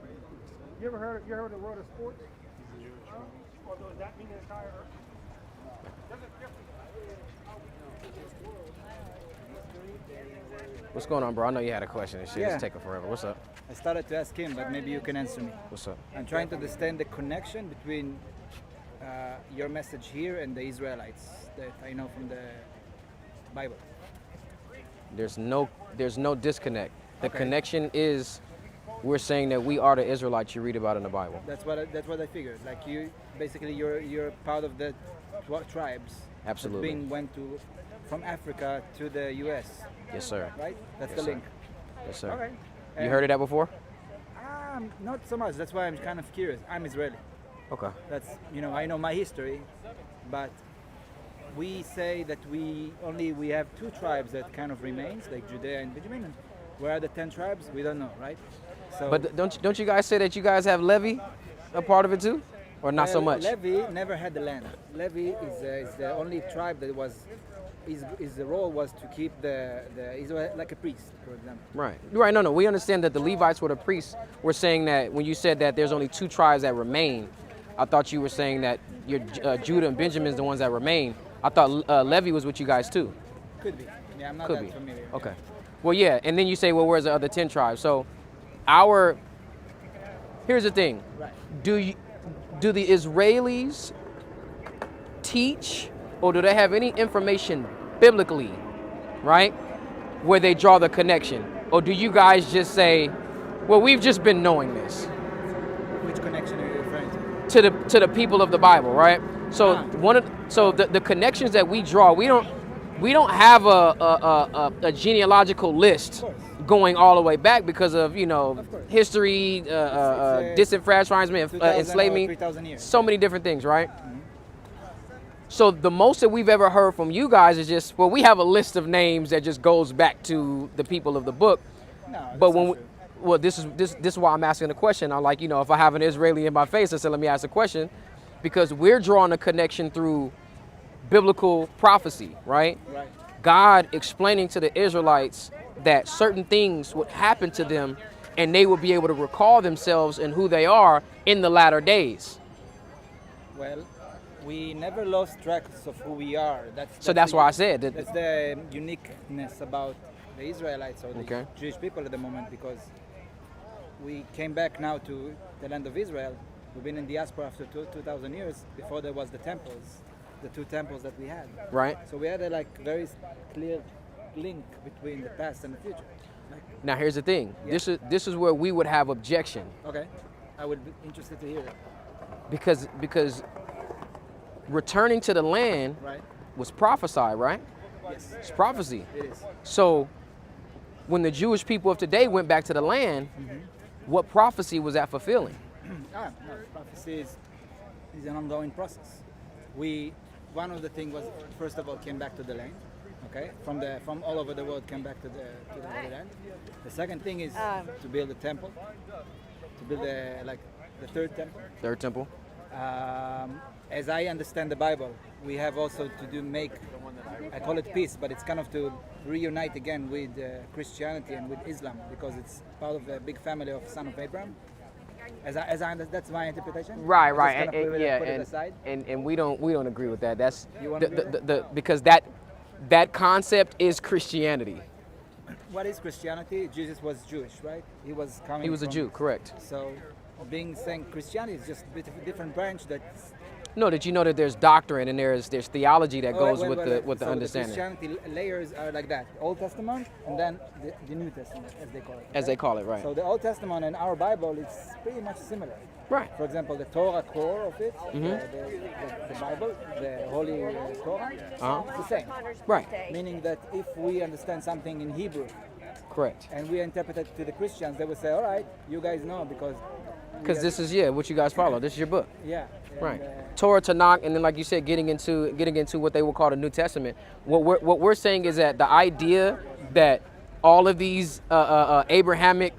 right? You ever heard of the world of sports? Or does that mean the entire earth? There's a difference. What's going on, bro? I know you had a question and shit. Yeah. It's taking forever. What's up? I started to ask him, but maybe you can answer me. What's up? I'm trying to understand the connection between your message here and the Israelites that I know from the Bible. There's no disconnect. The Okay. connection is we're saying that we are the Israelites you read about in the Bible. That's what I figured. Like you, basically, you're part of the tribes. Absolutely. That went from Africa to the U.S. Yes, sir. Right? That's Yes, the sir. link. Yes, sir. Okay. You heard of that before? Not so much. That's why I'm kind of curious. I'm Israeli. Okay. That's I know my history, but we say that we have two tribes that kind of remains, like Judea and Benjamin. And where are the 10 tribes? We don't know, right? So, But don't you guys say that you guys have Levi a part of it too, or not so much? Levi never had the land. Levi is the only tribe that was. His role was to keep the Israel like a priest, for example. Right. No. We understand that the Levites were the priests. We're saying that when you said that there's only two tribes that remain, I thought you were saying that your Judah and Benjamin is the ones that remain. I thought Levi was with you guys too. Could be. Yeah, I'm not Could that be. familiar. Okay. Well, yeah, and then you say, well, where's the other 10 tribes? So, here's the thing. Right. Do the Israelis teach, or do they have any information biblically, right, where they draw the connection? Or do you guys just say, well, we've just been knowing this? Which connection are you referring to? To the people of the Bible, right? So the connections that we draw, we don't have a genealogical list going all the way back because of history, disenfranchisement, 2,000 or enslavement, 3,000 years. so many different things, right? So the most that we've ever heard from you guys is just, well, we have a list of names that just goes back to the people of the book. No, But that's when not we, true. well, this is why I'm asking the question. I'm like, if I have an Israeli in my face, I said, let me ask a question, because we're drawing a connection through biblical prophecy, right? Right. God explaining to the Israelites that certain things would happen to them, and they would be able to recall themselves and who they are in the latter days. Well, we never lost track of who we are. That's why I said that. That's the uniqueness about the Israelites or the Okay. Jewish people at the moment, because we came back now to the land of Israel. We've been in diaspora after 2,000 years. Before there was the temples, the two temples that we had. Right. So we had a very clear link between the past and the future. Now here's the thing. Yeah. This is where we would have objection, Okay, I would be interested to hear it. because returning to the land Right? was prophesied, right? Yes, It's prophecy. it is. So when the Jewish people of today went back to the land, what prophecy was that fulfilling? No, prophecy is an ongoing process. One of the things was, first of all, came back to the land. Okay, from all over the world came back to the Holy Land. The second thing is to build a temple, to build the third temple. Third temple. As I understand the Bible, we have also to make, I call it peace, but it's kind of to reunite again with Christianity and with Islam, because it's part of the big family of son of Abraham. As I understand, that's my interpretation. Right, I just right, kind of put it aside. and we don't agree with that. That's You wanna agree with because that concept is Christianity. What is Christianity? Jesus was Jewish, right? He was coming. He was a from- Jew, correct? So, saying Christianity is just a different branch that's. No, did you know that there's doctrine and there's theology that goes Well, with the so understanding, The Christianity layers are like that: Old Testament and then the New Testament, as they call it. as they call it, right? So the Old Testament and our Bible is pretty much similar. Right. For example, the Torah core of it, the Bible, the Holy Torah, it's the same. Right. Meaning that if we understand something in Hebrew Correct. and we interpret it to the Christians, they would say, all right, you guys know because Because this is what you guys follow. This is your book. yeah. Right. Torah, Tanakh, and then like you said, getting into what they will call the New Testament. What we're saying is that the idea that all of these Abrahamic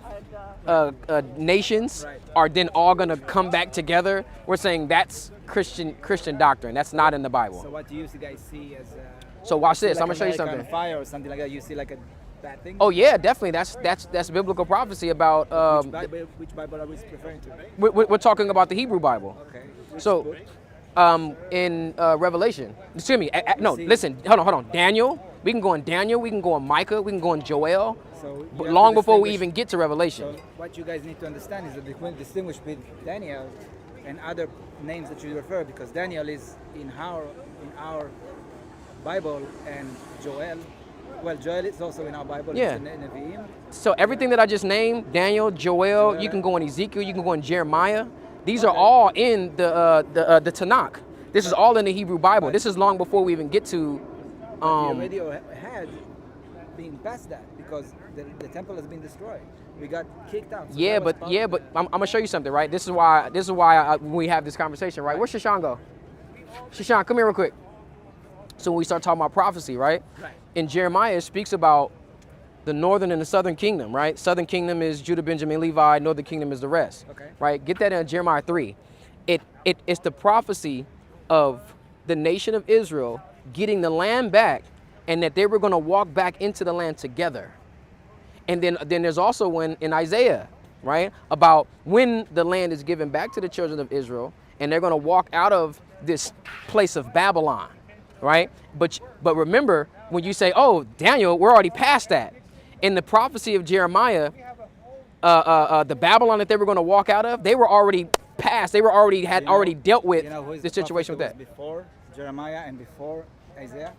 nations Right. are then all going to come back together, we're saying that's Christian doctrine. That's not in the Bible. So what do you guys see as? So watch this. like I'm gonna show you America on something. Fire or something like that. You see like bad thing? Oh yeah, definitely. That's biblical prophecy about. Which Bible are we referring to? We're talking about the Hebrew Bible. Okay. Which So, book? in Revelation. Excuse me. No, see. listen. Hold on. Daniel. We can go in Daniel. We can go in Micah. We can go in Joel. So you But have long to before we distinguish- even get to Revelation. So what you guys need to understand is the distinguish between Daniel and other names that you refer, because Daniel is in our Bible, and Joel. Well, Joel is also in our Bible. Yeah. It's in Nevi'im. So everything that I just named, Daniel, Joel, you can go in Ezekiel, you can go in Jeremiah. These are all in the Tanakh. This is all in the Hebrew Bible. This is long before we even get to. We already had been past that because the temple has been destroyed. We got kicked out. So Yeah, but I'm gonna show you something, right? This is why when we have this conversation, right? Where's Shashan go? Shashan, come here real quick. So when we start talking about prophecy, right? Right. In Jeremiah, it speaks about the northern and the southern kingdom, right? Southern kingdom is Judah, Benjamin, Levi. Northern kingdom is the rest. Okay. Right? Get that in Jeremiah 3. It's the prophecy of the nation of Israel getting the land back, and that they were going to walk back into the land together. And then there's also one in Isaiah, right? About when the land is given back to the children of Israel, and they're going to walk out of this place of Babylon, right? But remember, when you say, "Oh, Daniel, we're already past that," in the prophecy of Jeremiah, the Babylon that they were going to walk out of, they were already past. They were already dealt with who is the situation with prophet that. was before Jeremiah and before Isaiah,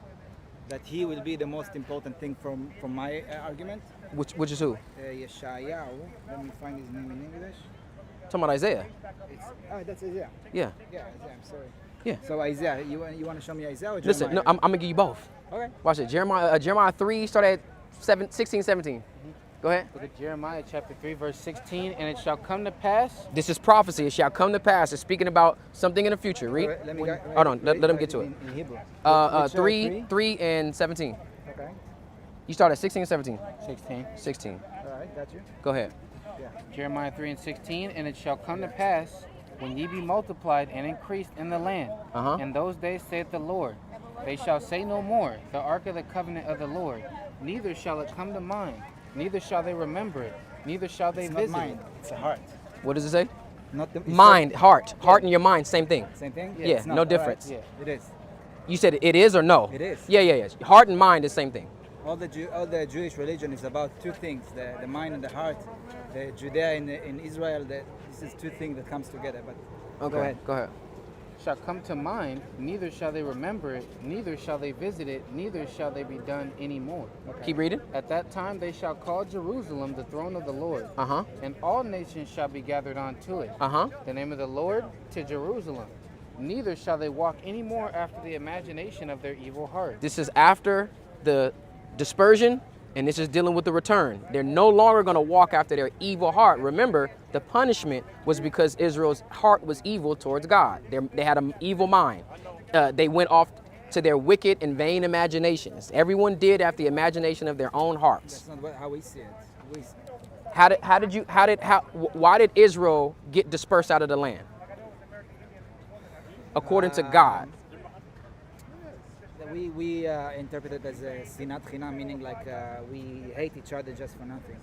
that he will be the most important thing from my argument. Which is who? Yeshayahu. Let me find his name in English. Talking about Isaiah. That's Isaiah. Yeah. Yeah, Isaiah. I'm sorry. Yeah. So Isaiah, you want to show me Isaiah or Jeremiah? Listen, no, I'm gonna give you both. Okay. Watch it. Jeremiah 3, start at 16, 17. Go ahead. Book of Jeremiah chapter 3 verse 16, and it shall come to pass. This is prophecy. It shall come to pass. It's speaking about something in the future. Read. Let me Hold on. Let him get to it. In Hebrew. 3 and 17. Okay. You start at 16 and 17. 16. 16. All right. Got you. Go ahead. Yeah. Jeremiah 3 and 16, and it shall come to pass when ye be multiplied and increased in the land. In those days saith the Lord, they shall say no more, the ark of the covenant of the Lord, neither shall it come to mind, neither shall they remember it, neither shall they It's visit not mind. It's a heart. What does it say? Not the it's Mind, heart. Heart and your mind, same thing. not- Same thing. Yeah, It's not. no All right. difference. Yeah. It is. You said it is or no? It is. Yeah. Heart and mind is same thing. All the Jewish religion is about two things: the mind and the heart. The Judea in Israel. This is two things that comes together. But Okay. Go ahead. shall come to mind, neither shall they remember it, neither shall they visit it, neither shall they be done any more. Keep reading. At that time they shall call Jerusalem the throne of the Lord, and all nations shall be gathered unto it. The name of the Lord to Jerusalem. Neither shall they walk any more after the imagination of their evil heart. This is after the dispersion, and this is dealing with the return. They're no longer going to walk after their evil heart. Remember, the punishment was because Israel's heart was evil towards God. They had an evil mind. They went off to their wicked and vain imaginations. Everyone did after the imagination of their own hearts. that's not how we see it. Why did Israel get dispersed out of the land? According to God. We interpret it as a sinat chinam, meaning like we hate each other just for nothing.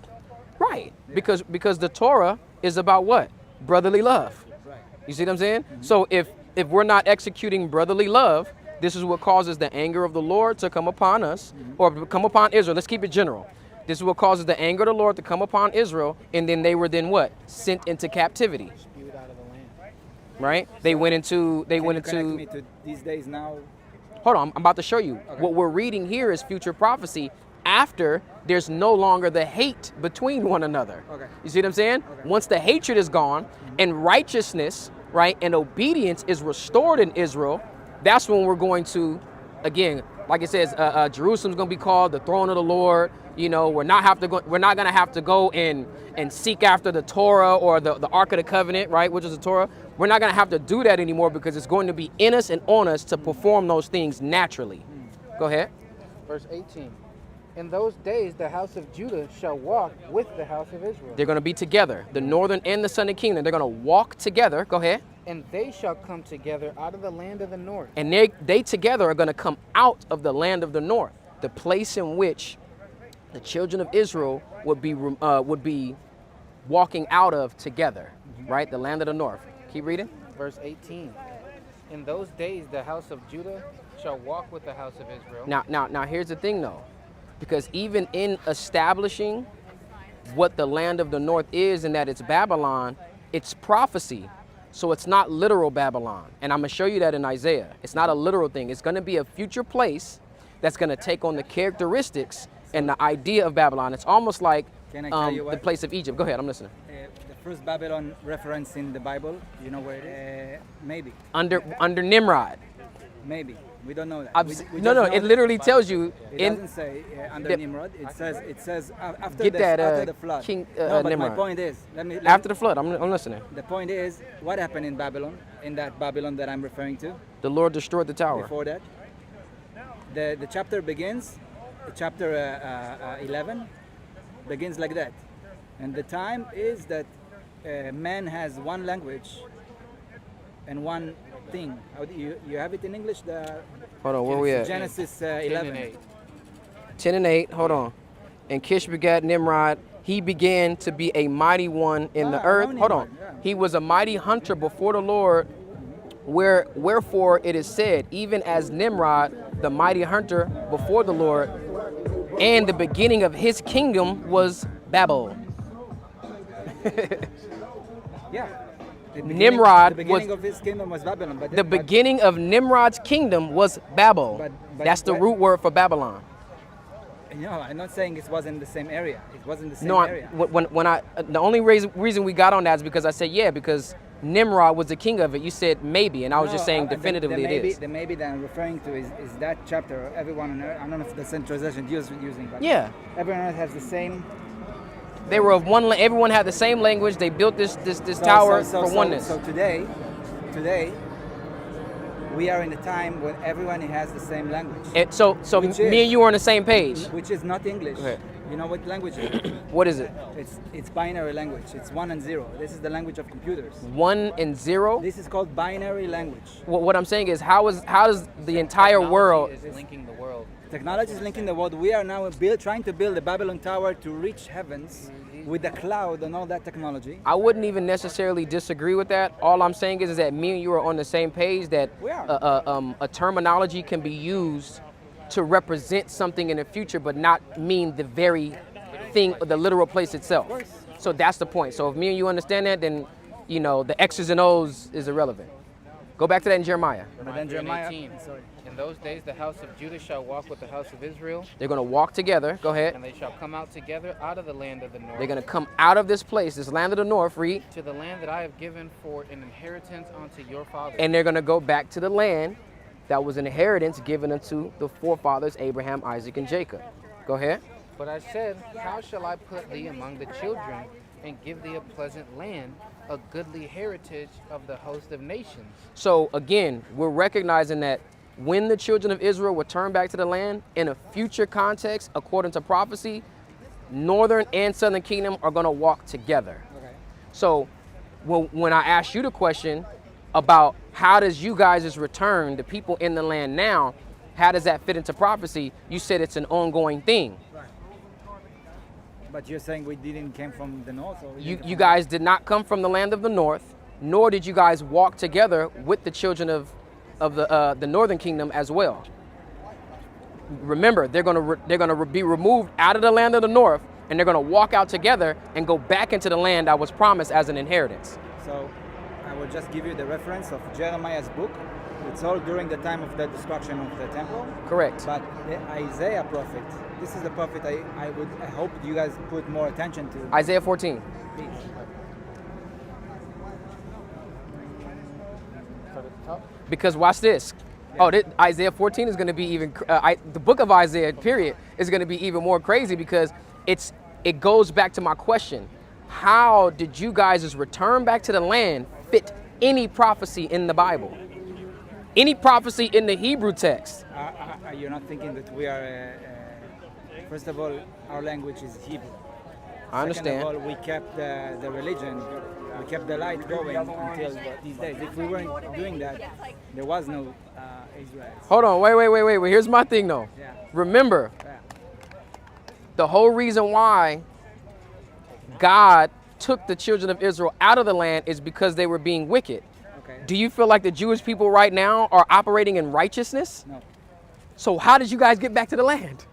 Right. Because the Torah is about what? Brotherly love. Right. You see what I'm saying? So if we're not executing brotherly love, this is what causes the anger of the Lord to come upon us, or come upon Israel. Let's keep it general. This is what causes the anger of the Lord to come upon Israel, and then they were then what? Sent into captivity. Spewed out of the land. Right? They went into Connect me to these days now. Hold on, I'm about to show you. Okay. What we're reading here is future prophecy after there's no longer the hate between one another. Okay. You see what I'm saying? Okay. Once the hatred is gone and righteousness, right, and obedience is restored in Israel, that's when we're going to, again, like it says, Jerusalem's going to be called the throne of the Lord. You know, we're not going to have to go and seek after the Torah or the Ark of the Covenant, right, which is the Torah. We're not going to have to do that anymore because it's going to be in us and on us to perform those things naturally. Go ahead. Verse 18. In those days the house of Judah shall walk with the house of Israel. They're going to be together. The northern and the southern kingdom, they're going to walk together. Go ahead. And they shall come together out of the land of the north. And they together are going to come out of the land of the north, the place in which the children of Israel would be walking out of together, right? The land of the north. Keep reading. Verse 18. In those days, the house of Judah shall walk with the house of Israel. Now, here's the thing, though, because even in establishing what the land of the north is, and that it's Babylon, it's prophecy. So it's not literal Babylon. And I'm going to show you that in Isaiah. It's not a literal thing. It's going to be a future place that's going to take on the characteristics and the idea of Babylon. It's almost like the place of Egypt. Go ahead, I'm listening. The first Babylon reference in the Bible, you know where it is? Maybe. Under Nimrod. Maybe. We don't know that. No, it literally tells you. It doesn't say under Nimrod. It says after the flood. King no, but Nimrod. my point is, after the flood, I'm listening. The point is, what happened in Babylon, in that Babylon that I'm referring to? The Lord destroyed the tower. Before that, the chapter begins, chapter 11 begins like that. And the time is that man has one language and one thing. You have it in English? Hold on, where we at? Genesis 10 11. and 8. 10 and 8, hold on. And Kish begat Nimrod. He began to be a mighty one in the earth. Hold on. Yeah. He was a mighty hunter before the Lord, wherefore it is said, even as Nimrod, the mighty hunter before the Lord, and the beginning of his kingdom was Babel. Yeah. Nimrod the beginning of his kingdom was Babylon. The beginning of Nimrod's kingdom was Babel. But That's the root word for Babylon. No, I'm not saying it wasn't the same area. It wasn't the same area. The only reason we got on that is because I said, yeah, because Nimrod was the king of it. You said maybe, and I was just saying definitively it is. The maybe that I'm referring to is that chapter. Everyone on earth, I don't know if the same translation using, but yeah, everyone on earth has the same. They were of one. Everyone had the same language. They built this tower for oneness. So today, we are in a time when everyone has the same language. So me and you are on the same page. Which is not English. Okay. You know what language it is? What is it? It's binary language. It's 1 and 0. This is the language of computers. 1 and 0. This is called binary language. What I'm saying is, how does the entire world is linking the world? Technology is linking the world. We are now trying to build the Babylon Tower to reach heavens with the cloud and all that technology. I wouldn't even necessarily disagree with that. All I'm saying is that me and you are on the same page, that a terminology can be used to represent something in the future, but not mean the very thing, the literal place itself. So that's the point. So if me and you understand that, then the X's and O's is irrelevant. Go back to that in Jeremiah. But then Jeremiah, 18. In those days, the house of Judah shall walk with the house of Israel. They're going to walk together. Go ahead. And they shall come out together out of the land of the north. They're going to come out of this place, this land of the north, read. To the land that I have given for an inheritance unto your fathers. And they're going to go back to the land that was an inheritance given unto the forefathers, Abraham, Isaac, and Jacob. Go ahead. But I said, how shall I put thee among the children and give thee a pleasant land, a goodly heritage of the host of nations? So again, we're recognizing that when the children of Israel return back to the land, in a future context, according to prophecy, northern and southern kingdom are going to walk together. Okay. So when I asked you the question about how does you guys' return, the people in the land now, how does that fit into prophecy, you said it's an ongoing thing. Right. But you're saying we didn't come from the north? Or You guys did not come from the land of the north, nor did you guys walk together with the children of the northern kingdom as well. Remember, they're gonna be removed out of the land of the north, and they're gonna walk out together and go back into the land that was promised as an inheritance. So I will just give you the reference of Jeremiah's book. It's all during the time of the destruction of the temple. Correct. But the Isaiah prophet, this is the prophet I hope you guys put more attention to. Isaiah 14. Please. Because watch this. Oh, Isaiah 14 is going to be even. The book of Isaiah, period, is going to be even more crazy because it goes back to my question: how did you guys' return back to the land fit any prophecy in the Bible? Any prophecy in the Hebrew text? You're not thinking that we are. First of all, our language is Hebrew. I understand. Second of all, we kept the religion. We kept the light going until these days. If we weren't doing that, there was no Israelites. Hold on, wait. Here's my thing though. Yeah. Remember, Yeah. The whole reason why God took the children of Israel out of the land is because they were being wicked. Okay. Do you feel like the Jewish people right now are operating in righteousness? No. So how did you guys get back to the land?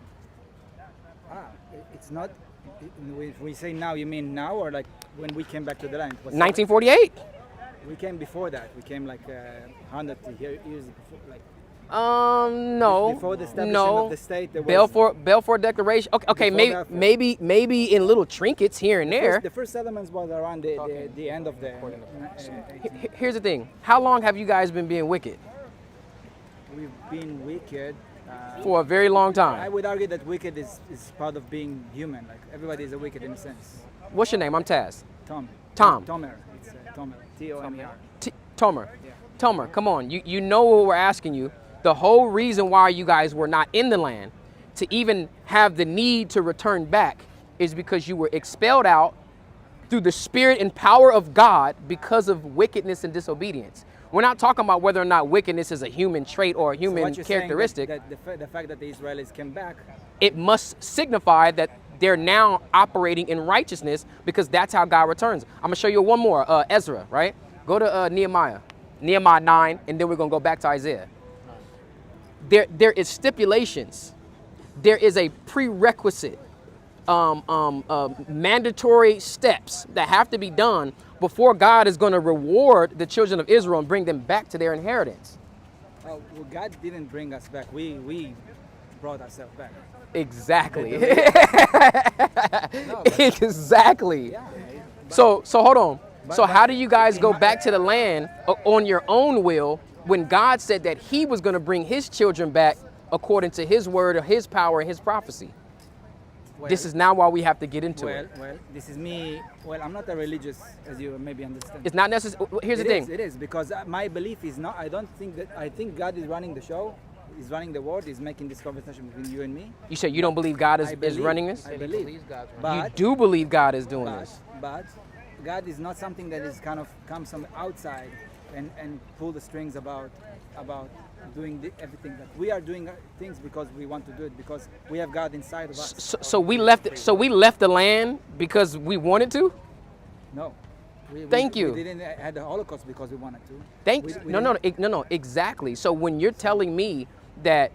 It's not. If we say now, you mean now or like when we came back to the land? 1948. We came before that. We came like 100 years before. Like No. before the establishment no. of the state, there was Balfour Declaration. Okay, maybe in little trinkets here and there. the first settlements was around the end of the. Here's the thing. How long have you guys been being wicked? We've been wicked. For a very long I time. would argue that wicked is part of being human. Like everybody is a wicked in a sense. What's your name? I'm Taz. Tom. Tom. Tomer. It's Tomer. Tomer. Tomer. Yeah. Tomer, come on. You know what we're asking you. The whole reason why you guys were not in the land to even have the need to return back is because you were expelled out through the spirit and power of God because of wickedness and disobedience. We're not talking about whether or not wickedness is a human trait or a human So what you're characteristic. saying that the fact that the Israelis came back, It must signify that they're now operating in righteousness because that's how God returns. I'm going to show you one more. Ezra, right? Go to Nehemiah 9, and then we're going to go back to Isaiah. There is stipulations. There is a prerequisite, mandatory steps that have to be done before God is going to reward the children of Israel and bring them back to their inheritance. well, God didn't bring us back. We brought ourselves back. Exactly. No, Exactly. yeah. So hold on. So how do you guys go back to the land on your own will when God said that he was going to bring his children back according to his word or his power and his prophecy? This is now why we have to get into it. Well, this is me. Well, I'm not a religious, as you maybe understand. It's not necessary. Here's the thing. It is because my belief is not. I don't think that. I think God is running the show. He's running the world. He's making this conversation between you and me. You said you don't believe God is running this? I believe. You But, do believe God is doing this. but God is not something that is kind of comes from outside and pull the strings about doing everything that we are doing things because we want to do it because we have God inside of us. So we left the land because we wanted to? No. Thank you. We didn't have the Holocaust because we wanted to. No, exactly. So when you're telling me that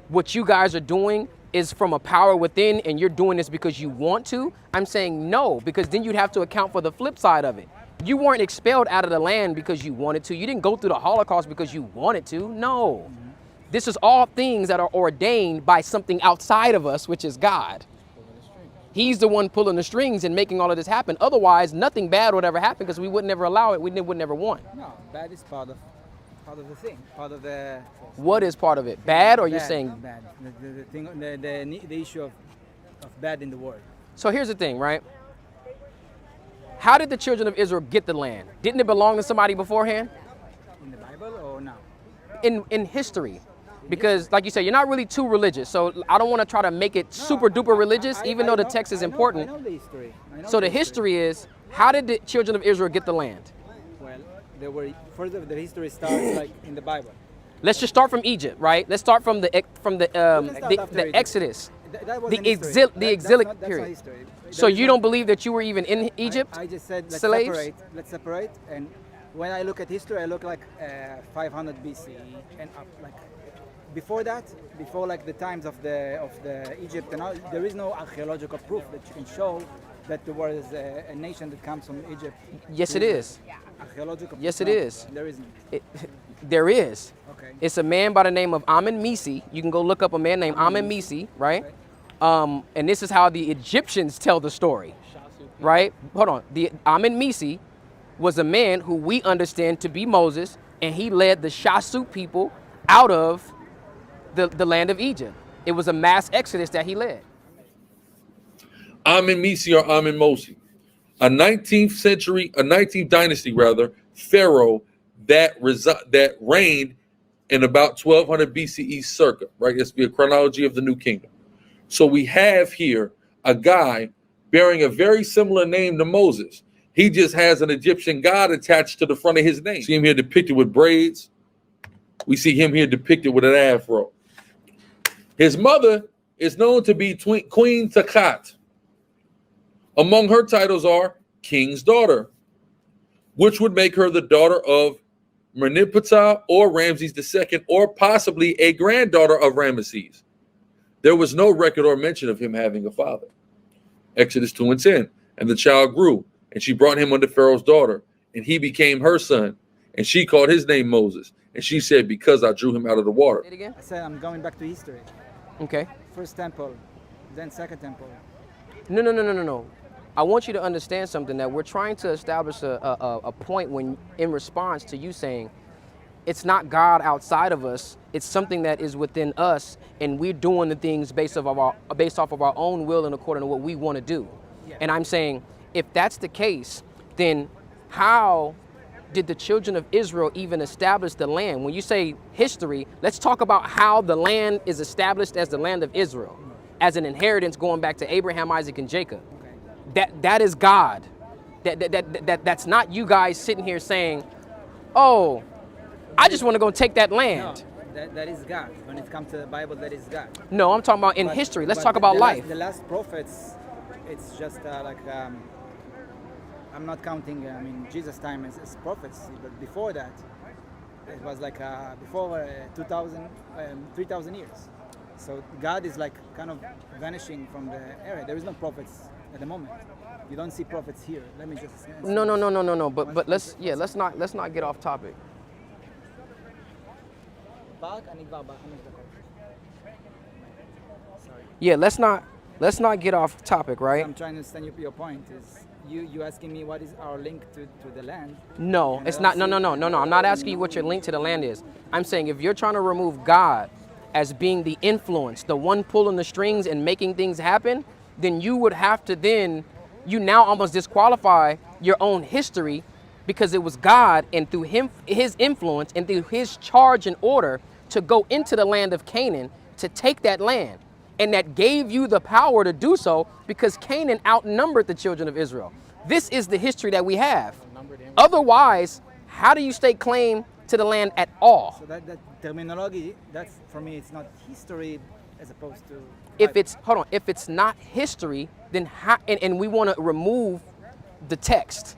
what you guys are doing is from a power within and you're doing this because you want to, I'm saying no, because then you'd have to account for the flip side of it. You weren't expelled out of the land because you wanted to. You didn't go through the Holocaust because you wanted to. No. Mm-hmm. This is all things that are ordained by something outside of us, which is God. He's the one pulling the strings and making all of this happen. Otherwise, nothing bad would ever happen because we would never allow it. We would never want. No, bad is part of the thing, part of the. What is part of it? Bad, or you're bad, saying bad? The thing, the issue of bad in the world. So here's the thing, right? How did the children of Israel get the land? Didn't it belong to somebody beforehand? In the Bible or now? In history. Because, like you said, you're not really too religious. So I don't want to try to make it super duper religious, even though the text is important. I know the history. So the history is, how did the children of Israel get the land? Well, the history starts like in the Bible. Let's just start from Egypt, right? Let's start from the Exodus, the exilic period. So you don't believe that you were even in Egypt? I just said slaves? Let's separate. And when I look at history, I look like 500 BC and up. Like before that, before like the times of the Egypt and all, there is no archaeological proof that you can show that there was a nation that comes from Egypt. Yes, it is. Archaeological. Yes, it is. There isn't. There is. Okay. It's a man by the name of Ahmath. You can go look up a man named Ahmath, right? Okay. And this is how the Egyptians tell the story, right? Hold on. The Ahmath was a man who we understand to be Moses, and he led the Shasu people out of the land of Egypt. It was a mass exodus that he led. Ahmath or Ahmath, a 19th dynasty pharaoh that reigned in about 1200 BCE circa, right? This be a chronology of the New Kingdom. So we have here a guy bearing a very similar name to Moses. He just has an Egyptian god attached to the front of his name. See him here depicted with braids. We see him here depicted with an afro. His mother is known to be Queen Takat. Among her titles are King's Daughter, which would make her the daughter of Merneptah or Ramses II, or possibly a granddaughter of Ramesses. There was no record or mention of him having a father. Exodus 2:10. And the child grew, and she brought him unto Pharaoh's daughter, and he became her son, and she called his name Moses. And she said, because I drew him out of the water. Say it again? I said I'm going back to history. Okay. First temple, then second temple. No. I want you to understand something, that we're trying to establish a point when, in response to you saying, it's not God outside of us, it's something that is within us, and we're doing the things based off of our own will and according to what we want to do. Yeah. And I'm saying, if that's the case, then how did the children of Israel even establish the land? When you say history, let's talk about how the land is established as the land of Israel, as an inheritance going back to Abraham, Isaac, and Jacob. That is God. That's not you guys sitting here saying, oh, I just want to go take that land. No, that is God. When it comes to the Bible, that is God. No, I'm talking about in history. Let's talk about life. The last prophets, it's just I'm not counting, Jesus' time as prophecy, but before that, it was like before 3,000 years. So God is like kind of vanishing from the area. There is no prophets at the moment. You don't see prophets here. Let me just. No. But let's not get off topic. Yeah, let's not get off topic, right? I'm trying to understand your point. Is you asking me what is our link to the land? No, it's not. No. I'm not asking you what your link to the land is. I'm saying if you're trying to remove God as being the influence, the one pulling the strings and making things happen, then you would have to you now almost disqualify your own history, because it was God, and through his influence and through his charge and order to go into the land of Canaan, to take that land. And that gave you the power to do so because Canaan outnumbered the children of Israel. This is the history that we have. Otherwise, how do you stake claim to the land at all? So that terminology, that's, for me, it's not history as opposed to... If it's not history, then how, and we want to remove the text,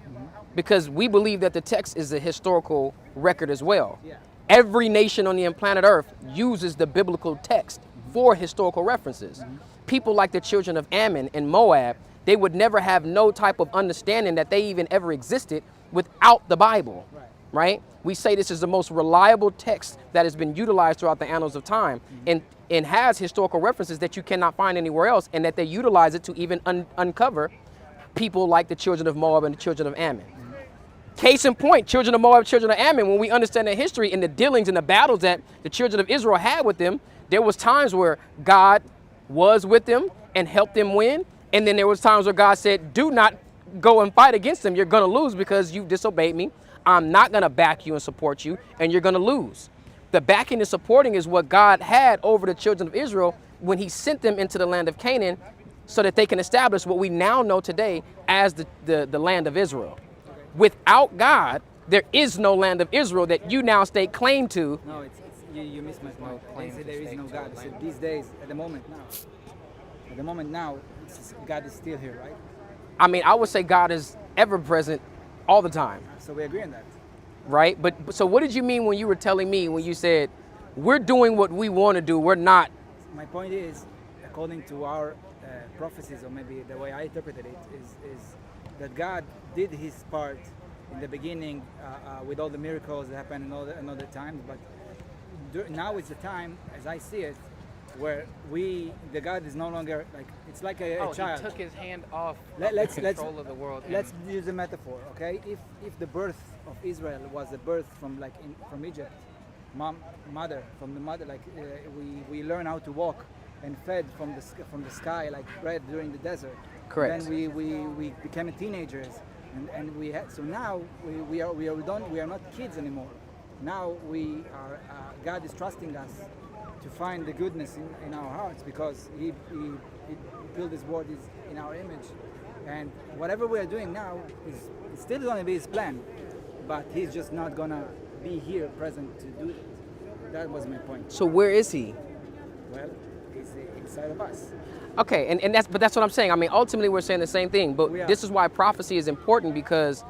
because we believe that the text is a historical record as well. Yeah. Every nation on the planet Earth uses the biblical text for historical references. People like the children of Ammon and Moab, they would never have no type of understanding that they even ever existed without the Bible, right? We say this is the most reliable text that has been utilized throughout the annals of time, and has historical references that you cannot find anywhere else, and that they utilize it to even uncover people like the children of Moab and the children of Ammon. Case in point, children of Moab, children of Ammon, when we understand their history and the dealings and the battles that the children of Israel had with them, there was times where God was with them and helped them win. And then there was times where God said, do not go and fight against them. You're going to lose because you've disobeyed me. I'm not going to back you and support you, and you're going to lose. The backing and supporting is what God had over the children of Israel when he sent them into the land of Canaan, so that they can establish what we now know today as the land of Israel. Without God, there is no land of Israel that you now stake claim to. No, you missed my point. They say there is no God. They said these days, at the moment now, God is still here, right? I mean, I would say God is ever present all the time. So we agree on that. Right? But so what did you mean when you were telling me, when you said, we're doing what we want to do, we're not? My point is, according to our prophecies, or maybe the way I interpreted it, is that God did his part in the beginning with all the miracles that happened in all the times, but now is the time, as I see it, where the God is no longer like, it's like a child. He took his hand off control of the world. Let's use a metaphor, okay? If the birth of Israel was a birth from from Egypt, mother, like we learn how to walk and fed from the sky like bread during the desert. Correct. Then we became teenagers, and we had, so now we are not kids anymore. Now we are. God is trusting us to find the goodness in our hearts, because He built His word in our image, and whatever we are doing now is still going to be His plan, but He's just not going to be here present to do it. That was my point. So where is He? Well, He's prophecy inside of us. Okay, and that's what I'm saying. I mean, ultimately we're saying the same thing, but this is why prophecy is important, because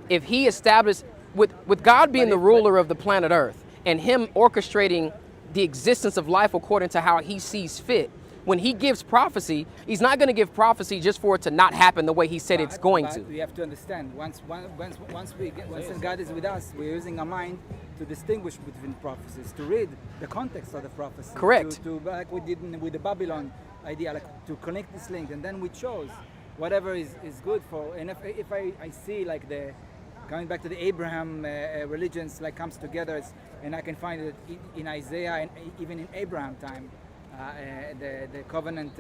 if he established with God being the ruler of the planet Earth and him orchestrating the existence of life according to how he sees fit, when he gives prophecy, he's not going to give prophecy just for it to not happen the way he said it's going to. We have to understand, once God is with us, we're using our mind to distinguish between prophecies, to read the context of the prophecy. Correct. To like we did with the Babylon idea, like to connect this link, and then we chose whatever is good for. And if I see like the coming back to the Abraham religions like comes together, and I can find it in Isaiah and even in Abraham time, the covenant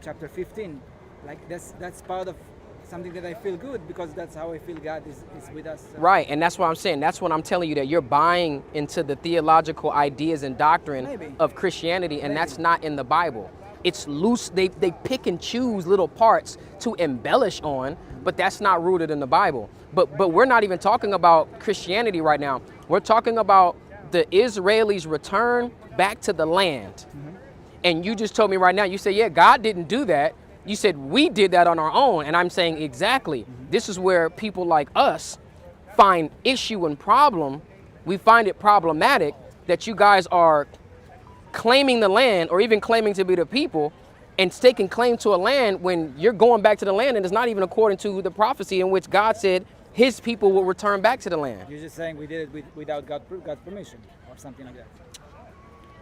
chapter 15, like that's part of something that I feel good, because that's how I feel God is with us. Right, and that's what I'm saying. That's what I'm telling you, that you're buying into the theological ideas and doctrine of Christianity, and that's not in the Bible. It's loose. They pick and choose little parts to embellish on, but that's not rooted in the Bible. But we're not even talking about Christianity right now. We're talking about the Israelis' return back to the land. Mm-hmm. And you just told me right now, you said, yeah, God didn't do that. You said we did that on our own. And I'm saying exactly. Mm-hmm. This is where people like us find issue and problem. We find it problematic that you guys are claiming the land, or even claiming to be the people, and staking claim to a land when you're going back to the land and it's not even according to the prophecy in which God said his people will return back to the land. You're just saying we did it without God's permission or something like that.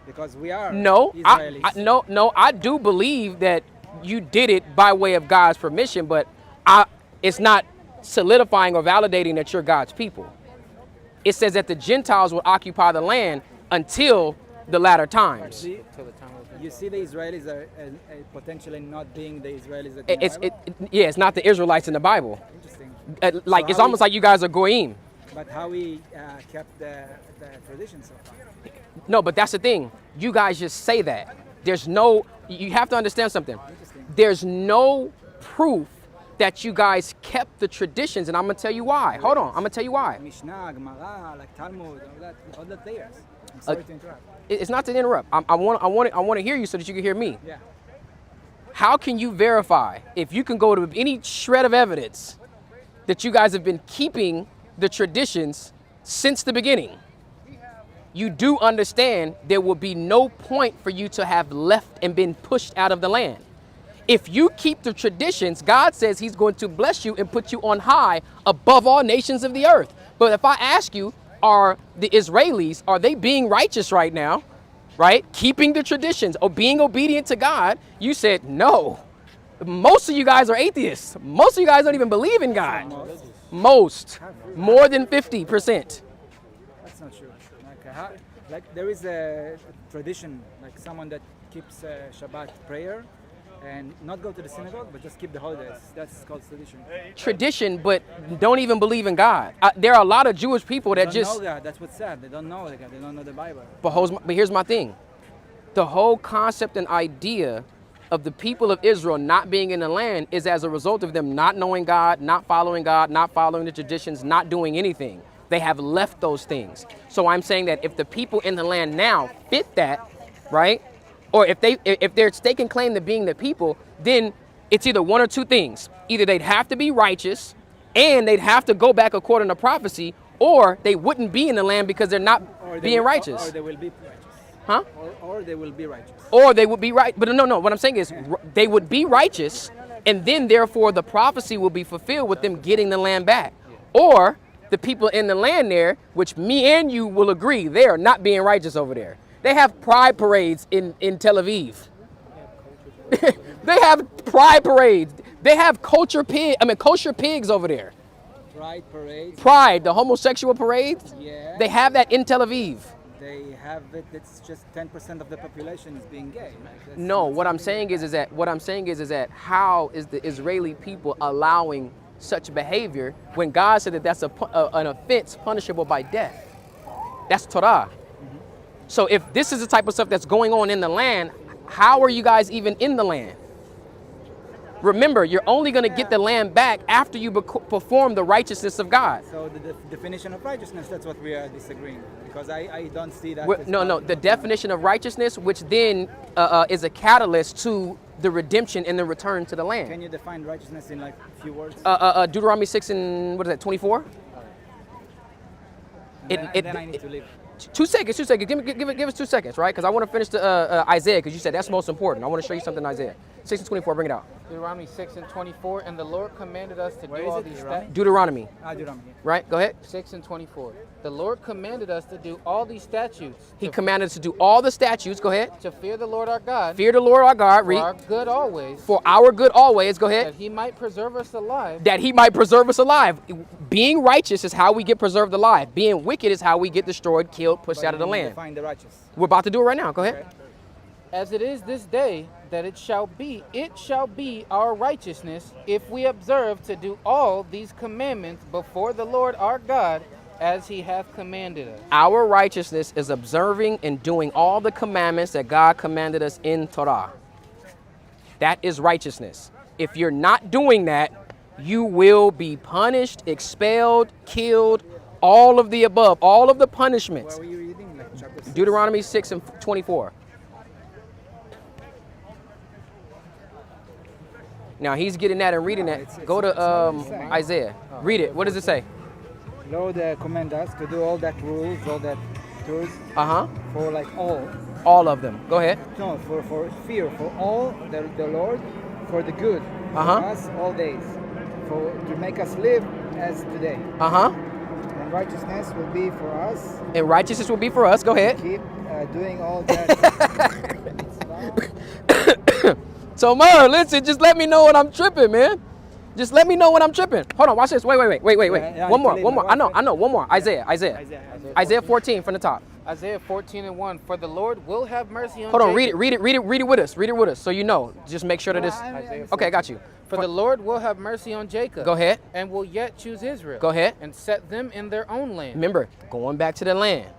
Because we are Israelis. I do believe that you did it by way of God's permission, but it's not solidifying or validating that you're God's people. It says that the Gentiles will occupy the land until the latter times. You see the Israelis are potentially not being the Israelis that it's not the Israelites in the Bible. Interesting. It's almost like you guys are goyim. But how we kept the tradition so far? No, but that's the thing. You guys just say that. You have to understand something. There's no proof that you guys kept the traditions, and I'm going to tell you why. Hold on, I'm going to tell you why. Mishnah, Gemara, like Talmud, all that layers. I'm sorry to interrupt. It's not to interrupt. I want to hear you so that you can hear me. Yeah. How can you verify, if you can go to any shred of evidence, that you guys have been keeping the traditions since the beginning? You do understand there will be no point for you to have left and been pushed out of the land. If you keep the traditions, God says he's going to bless you and put you on high above all nations of the earth. But if I ask you, are the Israelis, are they being righteous right now, right? Keeping the traditions or being obedient to God? You said no. Most of you guys are atheists. Most of you guys don't even believe in God. Most. More than 50%. That's not true. Like there is a tradition, like someone that keeps Shabbat prayer and not go to the synagogue, but just keep the holidays. That's called tradition. Tradition, but don't even believe in God. There are a lot of Jewish people that don't know God. That's what's sad. They don't know God. They don't know the Bible. But here's my thing. The whole concept and idea of the people of Israel not being in the land is as a result of them not knowing God, not following the traditions, not doing anything. They have left those things. So I'm saying that if the people in the land now fit that, right? Or if they're staking claim to being the people, then it's either one or two things. Either they'd have to be righteous and they'd have to go back according to prophecy, or they wouldn't be in the land because they're not being righteous. Or they will be righteous. Huh? Or they will be righteous. Or they would be right. But no, what I'm saying is they would be righteous, and then therefore the prophecy will be fulfilled with them getting the land back. Or the people in the land there, which me and you will agree, they are not being righteous over there. They have pride parades in Tel Aviv. They have pride parades. They have kosher pigs over there. Pride parades? Pride, the homosexual parades. Yeah. They have that in Tel Aviv. They have it. It's just 10% of the population is being gay. No, what I'm saying is that how is the Israeli people allowing such behavior when God said that that's an offense punishable by death? That's Torah. So if this is the type of stuff that's going on in the land, how are you guys even in the land? Remember, you're only going to get the land back after you perform the righteousness of God. So the definition of righteousness, that's what we are disagreeing, because I don't see that. No, the definition of righteousness, which then is a catalyst to the redemption and the return to the land. Can you define righteousness in like a few words? Deuteronomy 6 and what is that, 24? Then I need to leave. 2 seconds. Give us 2 seconds, right? Because I want to finish the Isaiah, because you said that's most important. I want to show you something in Isaiah 6 and 24. Bring it out. Deuteronomy 6 and 24, and the Lord commanded us to do all these statutes. Deuteronomy. Deuteronomy. Right? Go ahead. 6 and 24. The Lord commanded us to do all these statutes. He commanded us to do all the statutes. Go ahead. To fear the Lord our God. Fear the Lord our God. For our good always. For our good always. Go ahead. That he might preserve us alive. That he might preserve us alive. Being righteous is how we get preserved alive. Being wicked is how we get destroyed, killed, pushed out of the land. Define the righteous. We're about to do it right now. Go ahead. Okay. As it is this day, that it shall be our righteousness, if we observe to do all these commandments before the Lord our God, as he hath commanded us. Our righteousness is observing and doing all the commandments that God commanded us in Torah. That is righteousness. If you're not doing that, you will be punished, expelled, killed, all of the above, all of the punishments. Where were you reading? Like chapter 6? Deuteronomy 6 and 24. Now he's getting that and reading that. Go to Isaiah. Read it. What does it say? Lord command us to do all that rules, all that truths. For like all. All of them. Go ahead. No, for fear, for all the Lord, for the good, for us all days, to make us live as today. And righteousness will be for us. And righteousness will be for us. Go ahead. Keep doing all that. So, Mer, listen, just let me know when I'm tripping, man. Just let me know when I'm tripping. Hold on, watch this. Wait. Yeah, One more. I know. One more. Isaiah 14 from the top. Isaiah 14 and 1. For the Lord will have mercy on Hold on, Jacob. read it with us. Read it with us so you know. Just make sure that it's... Okay, I got you. For the Lord will have mercy on Jacob. Go ahead. And will yet choose Israel. Go ahead. And set them in their own land. Remember, going back to the land.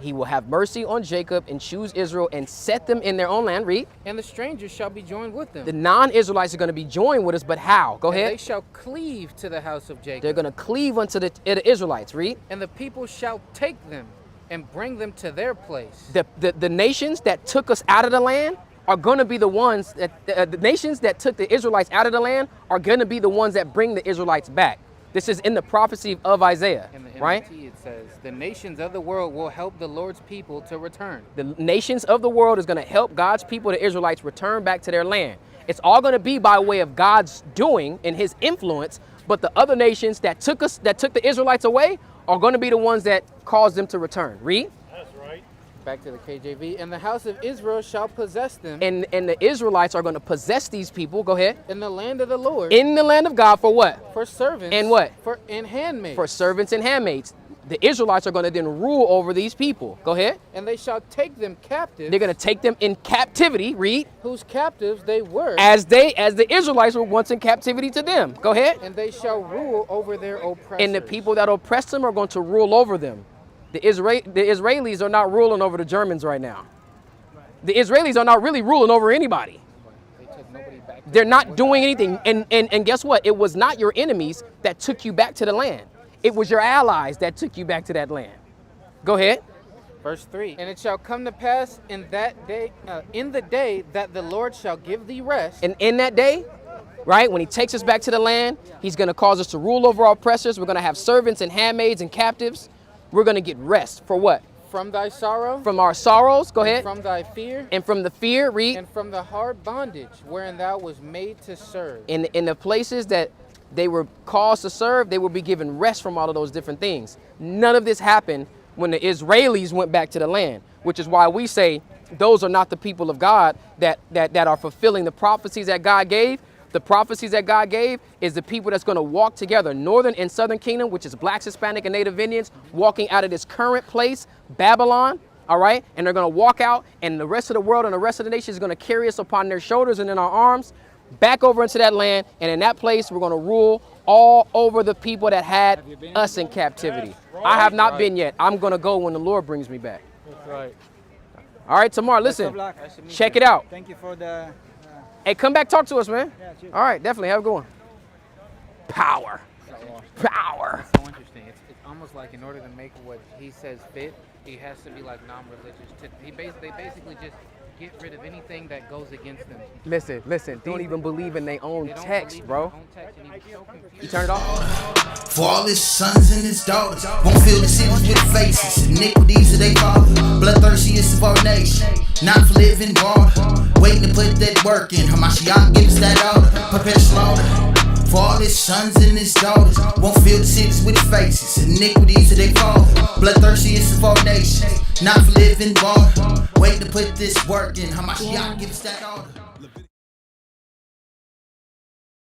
He will have mercy on Jacob and choose Israel and set them in their own land. Read. And the strangers shall be joined with them. The non-Israelites are going to be joined with us, but how? Go ahead. They shall cleave to the house of Jacob. They're going to cleave unto the Israelites. Read. And the people shall take them and bring them to their place. The nations that took us out of the land are going to be the ones that the nations that took the Israelites out of the land are going to be the ones that bring the Israelites back. This is in the prophecy of Isaiah, right? It says, the nations of the world will help the Lord's people to return. The nations of the world is going to help God's people, the Israelites, return back to their land. It's all going to be by way of God's doing and his influence, but the other nations that took the Israelites away are going to be the ones that caused them to return. Read. Back to the KJV. And the house of Israel shall possess them. And the Israelites are going to possess these people. Go ahead. In the land of the Lord. In the land of God for what? For servants. And what? And handmaids. For servants and handmaids. The Israelites are going to then rule over these people. Go ahead. And they shall take them captive. They're going to take them in captivity. Read. Whose captives they were. As the Israelites were once in captivity to them. Go ahead. And they shall rule over their oppressors. And the people that oppress them are going to rule over them. The Israelis are not ruling over the Germans right now. The Israelis are not really ruling over anybody. They're not doing anything. And guess what? It was not your enemies that took you back to the land. It was your allies that took you back to that land. Go ahead. Verse 3. And it shall come to pass in that day, in the day that the Lord shall give thee rest. And in that day, right, when he takes us back to the land, he's going to cause us to rule over our oppressors. We're going to have servants and handmaids and captives. We're going to get rest for what? From thy sorrow. From our sorrows. Go ahead. From thy fear. And from the fear. Read. And from the hard bondage wherein thou was made to serve. In the places that they were caused to serve, they will be given rest from all of those different things. None of this happened when the Israelis went back to the land, which is why we say those are not the people of God that are fulfilling the prophecies that God gave. The prophecies that God gave is the people that's going to walk together, northern and southern kingdom, which is blacks, Hispanic, and Native Indians, walking out of this current place, Babylon, all right? And they're going to walk out, and the rest of the world and the rest of the nation is going to carry us upon their shoulders and in our arms, back over into that land, and in that place, we're going to rule all over the people that had us in captivity. I have not been yet. I'm going to go when the Lord brings me back. That's right. All right, Tamar, listen, check it out. Thank you for the Hey, come back, talk to us, man. Yeah, cheers. All right, definitely. Have a good one. Power. Power. It's so interesting. It's almost like in order to make what he says fit, he has to be like non-religious. They basically just get rid of anything that goes against them. Listen. They don't even believe in their own They don't text, believe in bro. their own text, and he was so confused. You turn it off? For all his sons and his daughters won't fill the cities with faces. Iniquities of their father, bloodthirsty is subordination. Not for living water, waiting to put that work in. Hamashiach gives that order, prepare slaughter. For all his sons and his daughters won't fill the cities with faces. Iniquities of their father, bloodthirsty is subordination. Not for living water, waiting to put this work in. Hamashiach gives that order.